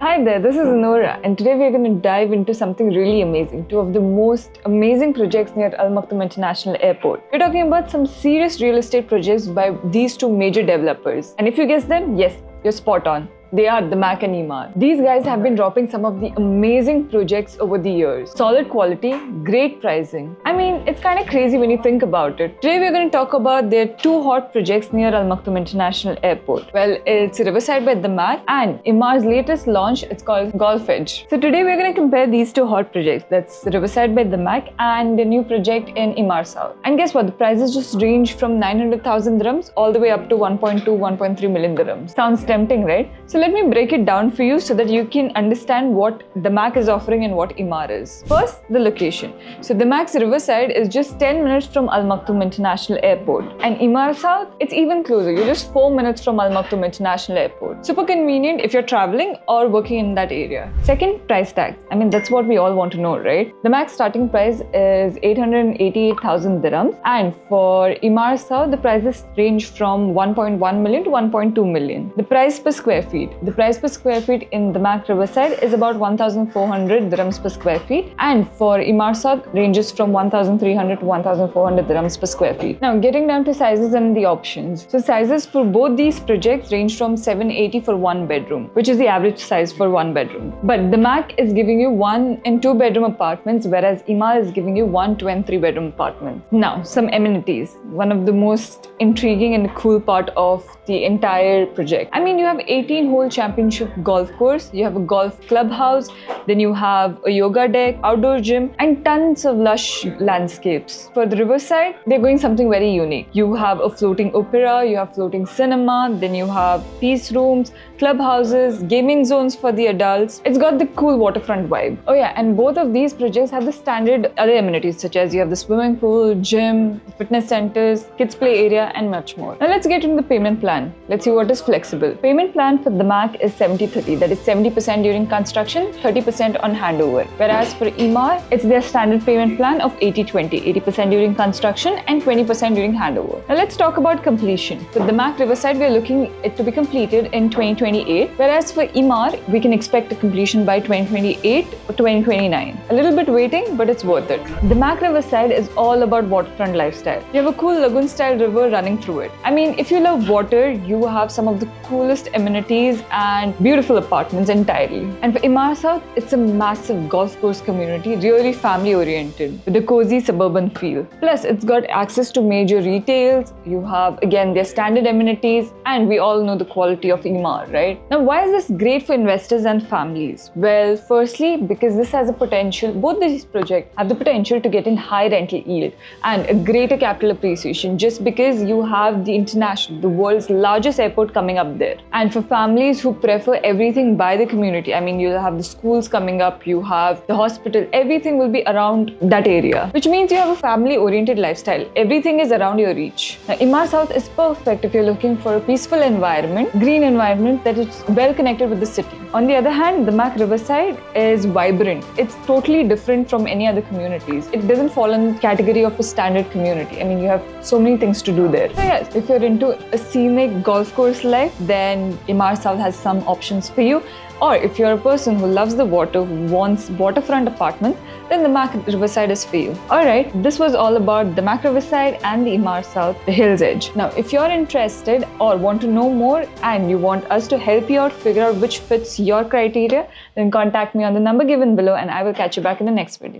Hi there, this is Noora, and today we are going to dive into something really amazing. Two of the most amazing projects near Al Maktoum International Airport. We're talking about some serious real estate projects by these two major developers. And if you guess them, yes, you're spot on. They are DAMAC and Emaar. These guys have been dropping some of the amazing projects over the years. Solid quality, great pricing. I mean, it's kind of crazy when you think about it. Today we're going to talk about their two hot projects near Al Maktoum International Airport. Well, it's Riverside by DAMAC and Emaar's latest launch, it's called Golf Edge. So today we're going to compare these two hot projects. That's Riverside by DAMAC and the new project in Emaar South. And guess what? The prices just range from 900,000 dirhams all the way up to 1.2, 1.3 million dirhams. Sounds tempting, right? So let me break it down for you so that you can understand what DAMAC is offering and what Emaar is. First, the location. So DAMAC's Riverside is just 10 minutes from Al Maktoum International Airport. And Emaar South, it's even closer. You're just 4 minutes from Al Maktoum International Airport. Super convenient if you're traveling or working in that area. Second, price tags. I mean, that's what we all want to know, right? DAMAC's starting price is 888,000 dirhams. And for Emaar South, the prices range from 1.1 million to 1.2 million. The price per square feet. The price per square feet in DAMAC Riverside is about 1,400 dirhams per square feet, and for Emaar South ranges from 1,300 to 1,400 dirhams per square feet. Now, getting down to sizes and the options. So sizes for both these projects range from 780 for one bedroom, which is the average size for one bedroom. But DAMAC is giving you 1 and 2 bedroom apartments, whereas Emaar is giving you 1, 2 and 3 bedroom apartments. Now, some amenities. One of the most intriguing and cool part of the entire project. I mean, you have 18-hole championship golf course, you have a golf clubhouse, then you have a yoga deck, outdoor gym, and tons of lush landscapes. For the Riverside, they're going something very unique. You have a floating opera, you have floating cinema, then you have peace rooms, clubhouses, gaming zones for the adults. It's got the cool waterfront vibe. Oh yeah, and both of these projects have the standard other amenities such as you have the swimming pool, gym, fitness centers, kids play area, and much more. Now let's get into the payment plan. Let's see what is flexible. Payment plan for DAMAC is 70-30, that is 70% during construction, 30% on handover. Whereas for Emaar, it's their standard payment plan of 80-20, 80% during construction and 20% during handover. Now let's talk about completion. For DAMAC Riverside, we are looking it to be completed in 2028, whereas for Emaar, we can expect a completion by 2028 or 2029. A little bit waiting, but it's worth it. DAMAC Riverside is all about waterfront lifestyle. You have a cool lagoon-style river running through it. I mean, if you love water, you have some of the coolest amenities and beautiful apartments entirely. And for Emaar South, it's a massive golf course community, really family oriented, with a cozy suburban feel. Plus, it's got access to major retails, you have again their standard amenities, and we all know the quality of Emaar, right? Now, why is this great for investors and families? Well, firstly, because this has a potential, both these projects have the potential to get in high rental yield and a greater capital appreciation just because you have the world's largest airport coming up there. And for families who prefer everything by the community, I mean, you'll have the schools coming up, you have the hospital, everything will be around that area, which means you have a family-oriented lifestyle. Everything is around your reach. Now, Emaar South is perfect if you're looking for a peaceful environment, green environment that is well connected with the city. On the other hand, DAMAC Riverside is vibrant. It's totally different from any other communities. It doesn't fall in the category of a standard community. I mean, you have so many things to do there. So yes, if you're into a scenic golf course life, then Emaar South has some options for you. Or if you're a person who loves the water, who wants waterfront apartments, then DAMAC Riverside is for you. Alright, this was all about DAMAC Riverside and the Emaar South, the Hills Edge. Now, if you're interested or want to know more and you want us to help you out figure out which fits your criteria, then contact me on the number given below and I will catch you back in the next video.